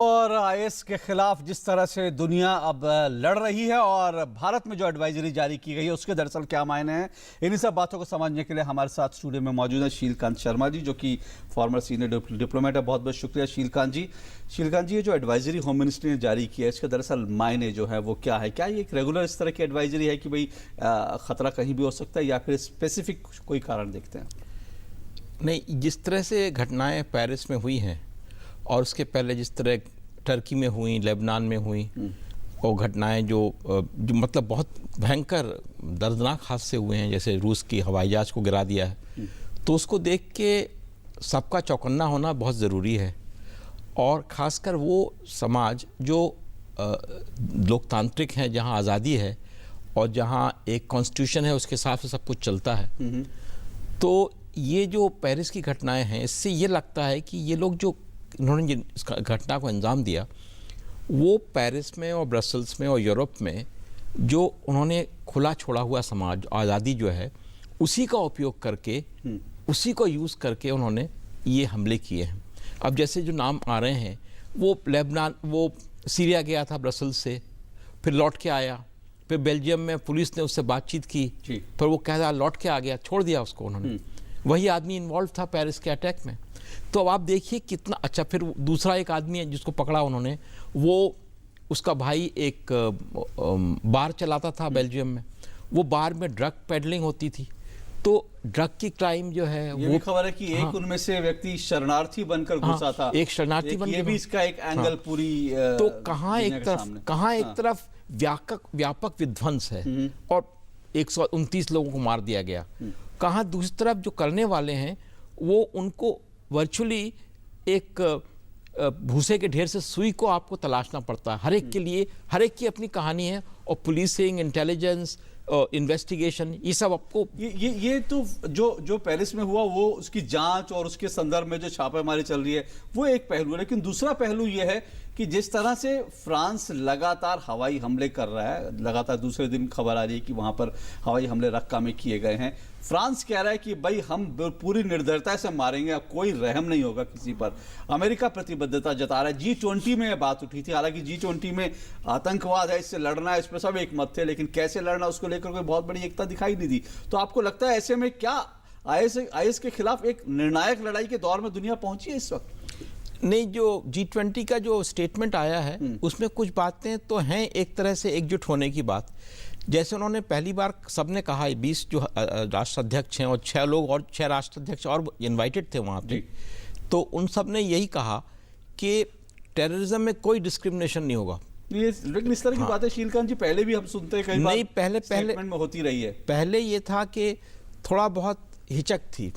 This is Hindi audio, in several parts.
और आईएस के खिलाफ जिस तरह से दुनिया अब लड़ रही है और भारत में जो एडवाइजरी जारी की गई है उसके दरअसल क्या मायने हैं, इन्हीं सब बातों को समझने के लिए हमारे साथ स्टूडियो में मौजूद है शीलकांत शर्मा जी, जो कि फॉर्मर सीनियर डिप्लोमेट है। बहुत बहुत शुक्रिया शीलकांत जी। शीलकांत जी, ये जो एडवाइजरी होम मिनिस्ट्री ने जारी किया है इसके दरअसल मायने जो है वो क्या है? क्या ये एक रेगुलर इस तरह की एडवाइजरी है कि भाई खतरा कहीं भी हो सकता है, या फिर स्पेसिफिक कोई कारण देखते हैं? नहीं, जिस तरह से घटनाएं पेरिस में हुई हैं और उसके पहले जिस तरह टर्की में हुई, लेबनान में हुई, और घटनाएं जो मतलब बहुत भयंकर दर्दनाक हादसे हुए हैं, जैसे रूस की हवाई जहाज को गिरा दिया है, तो उसको देख के सबका चौकन्ना होना बहुत ज़रूरी है। और ख़ासकर वो समाज जो लोकतांत्रिक है, जहां आज़ादी है और जहां एक कॉन्स्टिट्यूशन है, उसके हिसाब से सब कुछ चलता है। तो ये जो पेरिस की घटनाएं हैं, इससे ये लगता है कि ये लोग जो इन्होंने इस घटना को अंजाम दिया, वो पेरिस में और ब्रसल्स में और यूरोप में जो उन्होंने खुला छोड़ा हुआ समाज, आज़ादी जो है, उसी का उपयोग करके, उसी को यूज़ करके उन्होंने ये हमले किए हैं। अब जैसे जो नाम आ रहे हैं, वो लेबनान, वो सीरिया गया था ब्रसल्स से, फिर लौट के आया, फिर बेल्जियम में पुलिस ने उससे बातचीत की, फिर वो कह रहा लौट के आ गया, छोड़ दिया उसको उन्होंने। वही आदमी इन्वॉल्व था पेरिस के अटैक में। तो अब आप देखिए कितना अच्छा। फिर दूसरा एक आदमी है जिसको पकड़ा उन्होंने, वो उसका भाई एक बार चलाता था बेल्जियम में। वो बार में ड्रग पेडलिंग होती थी, तो ड्रग की क्राइम जो है ये भी खबर है कि एक उनमें से व्यक्ति शरणार्थी बनकर घुसा था। एक शरणार्थी बन ये भी इसका एक एंगल पूरी तो कहाँ एक तरफ व्यापक विध्वंस है और 129 लोगों को मार दिया गया, कहाँ दूसरी तरफ जो करने वाले हैं वो उनको वर्चुअली एक भूसे के ढेर से सुई को आपको तलाशना पड़ता है। हर एक के लिए, हर एक की अपनी कहानी है, और पुलिसिंग, इंटेलिजेंस, इन्वेस्टिगेशन, ये सब आपको ये तो जो पेरिस में हुआ वो उसकी जांच और उसके संदर्भ में जो छापेमारी चल रही है वो एक पहलू है। लेकिन दूसरा पहलू ये है कि जिस तरह से फ्रांस लगातार हवाई हमले कर रहा है, लगातार दूसरे दिन खबर आ रही है कि वहां पर हवाई हमले रक्का में किए गए हैं। फ्रांस कह रहा है कि भाई हम पूरी निर्दयता से मारेंगे, कोई रहम नहीं होगा किसी पर। अमेरिका प्रतिबद्धता जता रहा है। G20 में यह बात उठी थी, हालांकि G20 में आतंकवाद है, इससे लड़ना है, इस पर सब एक मत थे, लेकिन कैसे लड़ना उसको लेकर कोई बहुत बड़ी एकता दिखाई नहीं दी। तो आपको लगता है ऐसे में क्या आईएस के खिलाफ एक निर्णायक लड़ाई के दौर में दुनिया पहुंची है इस वक्त? नहीं, जो G20 का जो स्टेटमेंट आया है उसमें कुछ बातें तो हैं एक तरह से एकजुट होने की बात। जैसे उन्होंने पहली बार सबने कहा, 20 जो राष्ट्राध्यक्ष हैं और 6 लोग और 6 राष्ट्राध्यक्ष और इनवाइटेड थे वहाँ पे, तो उन सब ने यही कहा कि टेररिज्म में कोई डिस्क्रिमिनेशन नहीं होगा। लेकिन इस तरह की बातें शीलकांत जी पहले भी हम सुनते हैं, कई बार नहीं, पहले में होती रही है। पहले ये था कि थोड़ा बहुत हिचक थी,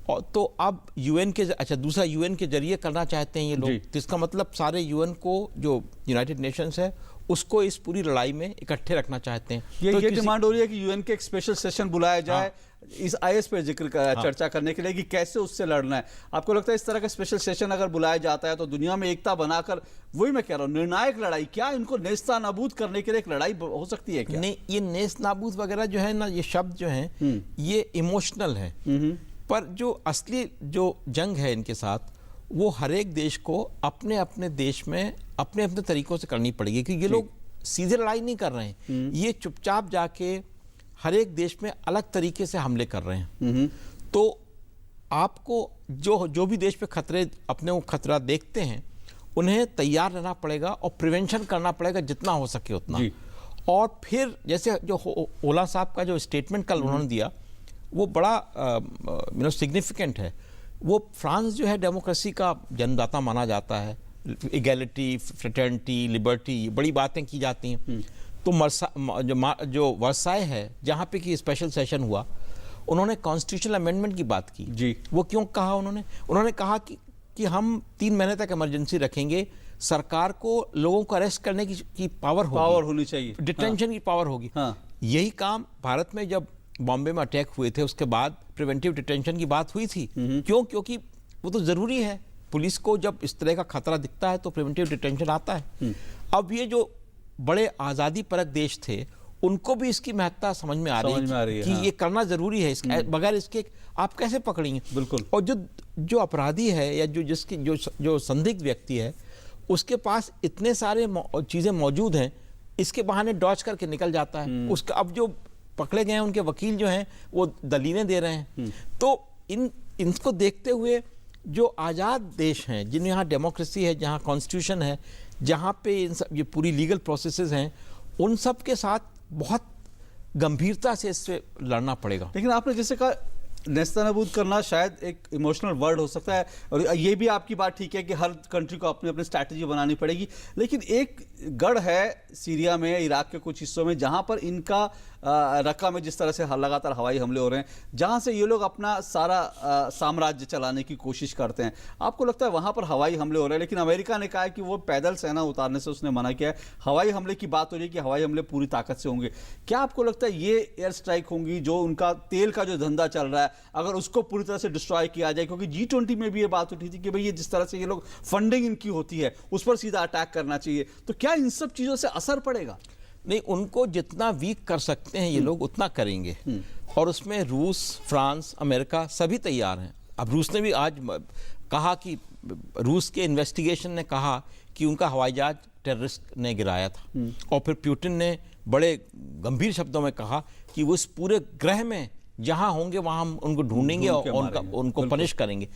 और तो अब यूएन के, अच्छा दूसरा यूएन के जरिए करना चाहते हैं ये लोग, तो इसका मतलब सारे यूएन को, जो यूनाइटेड नेशंस है, उसको इस पूरी लड़ाई में इकट्ठे रखना चाहते हैं। ये डिमांड हो रही है कि यूएन के एक स्पेशल सेशन बुलाया जाए इस आईएस पे चर्चा करने के लिए कि कैसे उससे लड़ना है। आपको लगता है इस तरह का स्पेशल सेशन अगर बुलाया जाता है तो दुनिया में एकता बनाकर, वही मैं कह रहा हूँ, निर्णायक लड़ाई, क्या इनको नेस्तनाबूद करने के लिए एक लड़ाई हो सकती है क्या? नहीं, ये नेस्तनाबूद वगैरह जो है ना, ये शब्द जो हैं ये इमोशनल है, पर जो असली जो जंग है इनके साथ, वो हर एक देश को अपने अपने देश में अपने अपने तरीकों से करनी पड़ेगी, क्योंकि ये लोग सीधे लड़ाई नहीं कर रहे हैं, ये चुपचाप जाके हर एक देश में अलग तरीके से हमले कर रहे हैं। तो आपको जो भी देश पे खतरे, अपने वो खतरा देखते हैं, उन्हें तैयार रहना पड़ेगा और प्रिवेंशन करना पड़ेगा जितना हो सके उतना। और फिर जैसे जो ओला साहब का जो स्टेटमेंट कल उन्होंने दिया, वो बड़ा सिग्निफिकेंट है। वो फ्रांस जो है डेमोक्रेसी का जन्मदाता माना जाता है, इगैलिटी, फ्रेटर्निटी, लिबर्टी, बड़ी बातें की जाती हैं। तो जो वर्साय है, जहाँ पे कि स्पेशल सेशन हुआ, उन्होंने कॉन्स्टिट्यूशनल अमेंडमेंट की बात की जी। वो क्यों कहा उन्होंने कहा कि हम 3 महीने तक इमरजेंसी रखेंगे, सरकार को लोगों को अरेस्ट करने की पावर होनी चाहिए, डिटेंशन की पावर होगी। यही काम भारत में जब बॉम्बे में अटैक हुए थे उसके बाद प्रिवेंटिव डिटेंशन की बात हुई थी। क्योंकि वो तो जरूरी है, पुलिस को जब इस तरह का खतरा दिखता है तो प्रिवेंटिव डिटेंशन आता है। अब ये जो बड़े आज़ादी परक देश थे, उनको भी इसकी महत्ता समझ में आ रही है कि ये करना जरूरी है, बगैर इसके आप कैसे पकड़ेंगे। बिल्कुल। और जो अपराधी है या जो संदिग्ध व्यक्ति है, उसके पास इतने सारे चीज़ें मौजूद हैं, इसके बहाने डॉज करके निकल जाता है। उसका अब जो पकड़े गए हैं उनके वकील जो हैं वो दलीलें दे रहे हैं। तो इनको देखते हुए जो आज़ाद देश हैं, जिन यहाँ डेमोक्रेसी है, जहाँ कॉन्स्टिट्यूशन है, जहाँ पे ये पूरी लीगल प्रोसेसेस हैं, उन सब के साथ बहुत गंभीरता से इससे लड़ना पड़ेगा। लेकिन आपने जैसे कहा नेस्तनाबूद करना शायद एक इमोशनल वर्ड हो सकता है, और ये भी आपकी बात ठीक है कि हर कंट्री को अपनी अपनी स्ट्रैटेजी बनानी पड़ेगी। लेकिन एक गढ़ है सीरिया में, इराक के कुछ हिस्सों में, जहां पर इनका रक्का में जिस तरह से लगातार हवाई हमले हो रहे हैं, जहां से ये लोग अपना सारा साम्राज्य चलाने की कोशिश करते हैं। आपको लगता है वहां पर हवाई हमले हो रहे हैं, लेकिन अमेरिका ने कहा है कि वो पैदल सेना उतारने से उसने मना किया है। हवाई हमले की बात हो रही है कि हवाई हमले पूरी ताकत से होंगे। क्या आपको लगता है ये एयर स्ट्राइक होंगी, जो उनका तेल का जो धंधा चल रहा है, अगर उसको पूरी तरह से डिस्ट्रॉय किया जाए? क्योंकि G20 में भी ये बात उठी थी कि भाई ये जिस तरह से ये लोग फंडिंग इनकी होती है उस पर सीधा अटैक करना चाहिए। तो क्या इन सब चीजों से असर पड़ेगा? नहीं, उनको जितना वीक कर सकते हैं ये लोग उतना करेंगे, और उसमें रूस, फ्रांस, अमेरिका सभी तैयार हैं। अब रूस ने भी आज कहा कि रूस के इन्वेस्टिगेशन ने कहा कि उनका हवाई जहाज टेररिस्ट ने गिराया था, और फिर पुतिन ने बड़े गंभीर शब्दों में कहा कि वो इस पूरे ग्रह में जहां होंगे वहां हम उनको ढूंढेंगे और उनको पनिश करेंगे।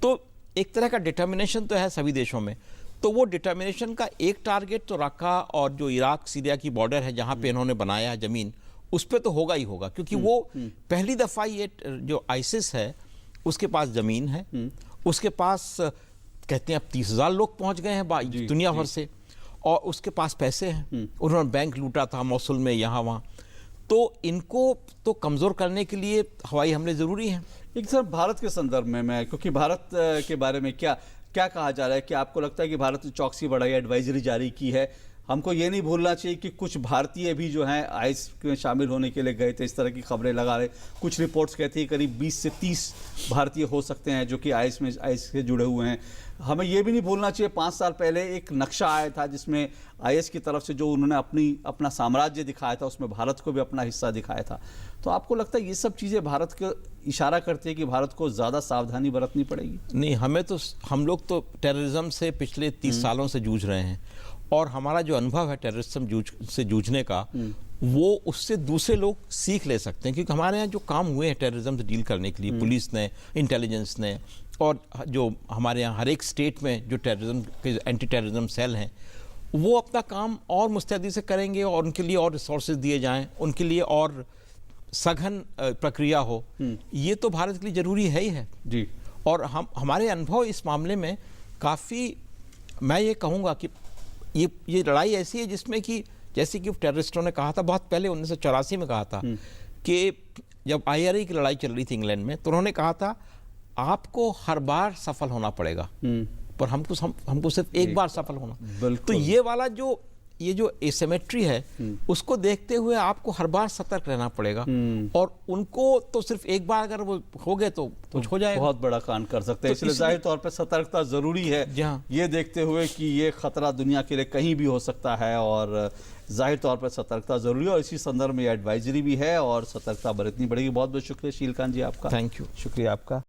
तो एक तरह का डिटर्मिनेशन तो है सभी देशों में। तो वो डिटर्मिनेशन का एक टारगेट तो रखा, और जो इराक सीरिया की बॉर्डर है जहां पे इन्होंने बनाया है जमीन, उस पर तो होगा ही होगा, क्योंकि वो पहली दफा ये जो आइसिस है उसके पास जमीन है, उसके पास कहते हैं अब 30,000 लोग पहुंच गए हैं दुनिया भर से, और उसके पास पैसे हैं। उन्होंने बैंक लूटा था मौसुल में, यहाँ वहाँ। तो इनको तो कमज़ोर करने के लिए हवाई हमले ज़रूरी हैं। एक सर भारत के संदर्भ में मैं, क्योंकि भारत के बारे में क्या कहा जा रहा है कि आपको लगता है कि भारत ने चौकसी बढ़ाई, एडवाइजरी जारी की है? हमको ये नहीं भूलना चाहिए कि कुछ भारतीय भी जो हैं आइस में शामिल होने के लिए गए थे, इस तरह की खबरें लगा रहे। कुछ रिपोर्ट्स कहती है करीब 20 से 30 भारतीय हो सकते हैं जो कि आइस से जुड़े हुए हैं। हमें ये भी नहीं भूलना चाहिए 5 साल पहले एक नक्शा आया था जिसमें आईएस की तरफ से जो उन्होंने अपना साम्राज्य दिखाया था, उसमें भारत को भी अपना हिस्सा दिखाया था। तो आपको लगता है ये सब चीज़ें भारत को इशारा करती है कि भारत को ज़्यादा सावधानी बरतनी पड़ेगी? नहीं, हम लोग तो टेररिज्म से पिछले 30 सालों से जूझ रहे हैं, और हमारा जो अनुभव है टेररिज्म से जूझने का, वो उससे दूसरे लोग सीख ले सकते हैं। क्योंकि हमारे यहाँ जो काम हुए हैं टेररिज्म से डील करने के लिए, पुलिस ने, इंटेलिजेंस ने, और जो हमारे यहाँ हर एक स्टेट में जो टेररिज्म के एंटी टेररिज्म सेल हैं, वो अपना काम और मुस्तैदी से करेंगे, और उनके लिए और रिसोर्सेज दिए जाएं, उनके लिए और सघन प्रक्रिया हो। ये तो भारत के लिए ज़रूरी है ही है जी। और हमारे अनुभव इस मामले में काफ़ी, मैं ये कहूँगा कि ये लड़ाई ऐसी है जिसमें कि जैसे कि टेररिस्टों ने कहा था बहुत पहले 1984 में कहा था कि जब IRA की लड़ाई चल रही थी इंग्लैंड में, तो उन्होंने कहा था आपको हर बार सफल होना पड़ेगा, पर हमको सिर्फ एक बार सफल होना। तो ये जो एसिमेट्री है उसको देखते हुए आपको हर बार सतर्क रहना पड़ेगा, और उनको तो सिर्फ एक बार अगर वो हो गए तो कुछ हो जाएगा, बहुत बड़ा कांड कर सकते हैं। इसलिए जाहिर तौर पे सतर्कता जरूरी है, ये देखते हुए कि ये खतरा दुनिया के लिए कहीं भी हो सकता है, और जाहिर तौर पर सतर्कता जरूरी है। और इसी संदर्भ में एडवाइजरी भी है और सतर्कता बरतनी पड़ेगी। बहुत बहुत शुक्रिया शीलकांत जी आपका। Thank you. शुक्रिया आपका।